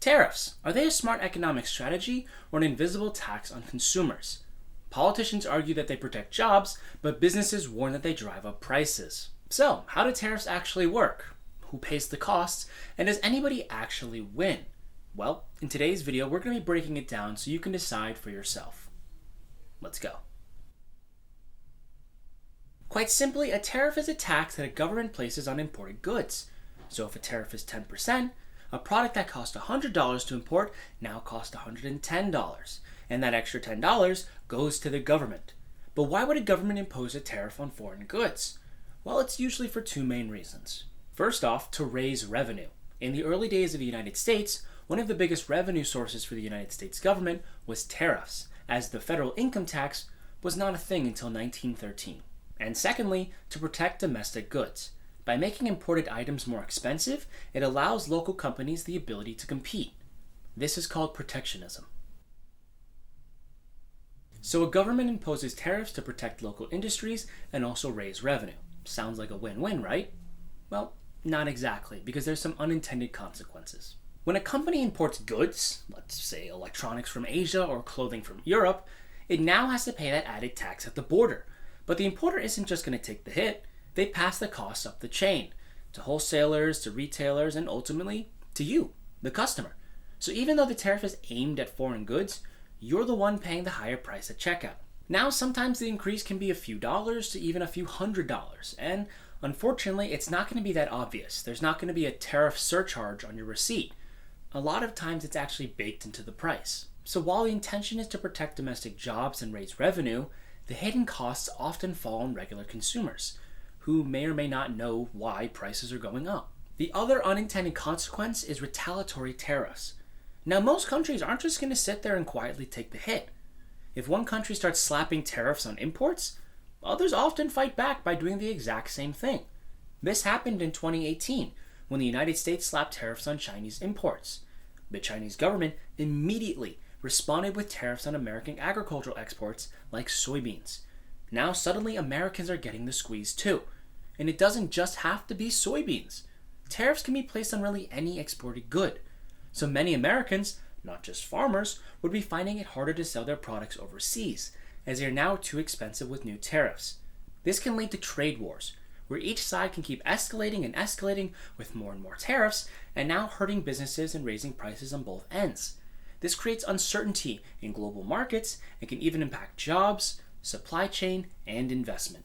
Tariffs. Are they a smart economic strategy or an invisible tax on consumers? Politicians argue that they protect jobs, but businesses warn that they drive up prices. So, how do tariffs actually work? Who pays the costs? And does anybody actually win? Well, in today's video, we're going to be breaking it down so you can decide for yourself. Let's go. Quite simply, a tariff is a tax that a government places on imported goods. So if a tariff is 10%, a product that cost $100 to import now costs $110, and that extra $10 goes to the government. But why would a government impose a tariff on foreign goods? Well, it's usually for two main reasons. First off, to raise revenue. In the early days of the United States, one of the biggest revenue sources for the United States government was tariffs, as the federal income tax was not a thing until 1913. And secondly, to protect domestic goods. By making imported items more expensive, it allows local companies the ability to compete. This is called protectionism. So a government imposes tariffs to protect local industries and also raise revenue. Sounds like a win-win, right? Well, not exactly, because there's some unintended consequences. When a company imports goods, let's say electronics from Asia or clothing from Europe, it now has to pay that added tax at the border. But the importer isn't just going to take the hit. They pass the costs up the chain to wholesalers, to retailers, and ultimately to you, the customer. So even though the tariff is aimed at foreign goods, you're the one paying the higher price at checkout. Now, sometimes the increase can be a few dollars to even a few $100s, and unfortunately, it's not going to be that obvious. There's not going to be a tariff surcharge on your receipt. A lot of times it's actually baked into the price. So while the intention is to protect domestic jobs and raise revenue, the hidden costs often fall on regular consumers, who may or may not know why prices are going up. The other unintended consequence is retaliatory tariffs. Now, most countries aren't just going to sit there and quietly take the hit. If one country starts slapping tariffs on imports, others often fight back by doing the exact same thing. This happened in 2018 when the United States slapped tariffs on Chinese imports. The Chinese government immediately responded with tariffs on American agricultural exports like soybeans. Now suddenly Americans are getting the squeeze too. And it doesn't just have to be soybeans. Tariffs can be placed on really any exported good. So many Americans, not just farmers, would be finding it harder to sell their products overseas, as they are now too expensive with new tariffs. This can lead to trade wars, where each side can keep escalating and escalating with more and more tariffs, and now hurting businesses and raising prices on both ends. This creates uncertainty in global markets and can even impact jobs, supply chain, and investment.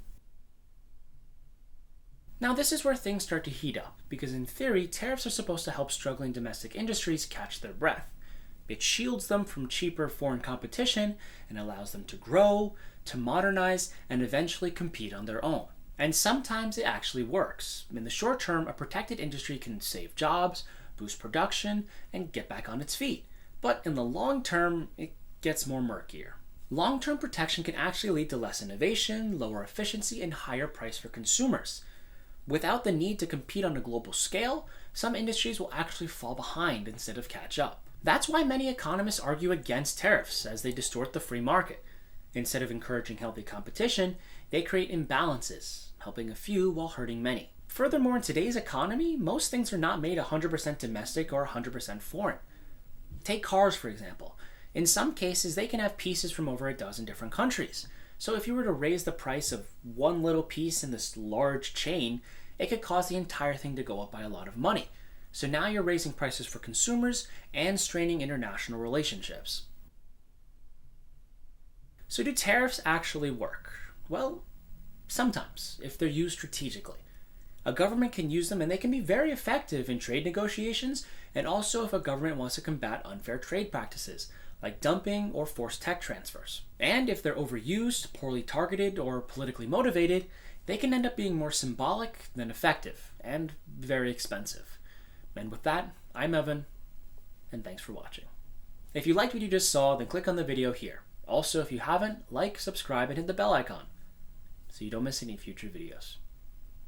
Now this is where things start to heat up, because in theory, tariffs are supposed to help struggling domestic industries catch their breath. It shields them from cheaper foreign competition and allows them to grow, to modernize, and eventually compete on their own. And sometimes it actually works. In the short term, a protected industry can save jobs, boost production, and get back on its feet. But in the long term, it gets more murkier. Long-term protection can actually lead to less innovation, lower efficiency, and higher price for consumers. Without the need to compete on a global scale, some industries will actually fall behind instead of catch up. That's why many economists argue against tariffs, as they distort the free market. Instead of encouraging healthy competition, they create imbalances, helping a few while hurting many. Furthermore, in today's economy, most things are not made 100% domestic or 100% foreign. Take cars, for example. In some cases, they can have pieces from over a dozen different countries. So if you were to raise the price of one little piece in this large chain, it could cause the entire thing to go up by a lot of money. So now you're raising prices for consumers and straining international relationships. So do tariffs actually work? Well, sometimes, if they're used strategically. A government can use them and they can be very effective in trade negotiations, and also if a government wants to combat unfair trade practices, like dumping or forced tech transfers. And if they're overused, poorly targeted, or politically motivated, they can end up being more symbolic than effective, and very expensive. And with that, I'm Evan, and thanks for watching. If you liked what you just saw, then click on the video here. Also, if you haven't, like, subscribe, and hit the bell icon so you don't miss any future videos.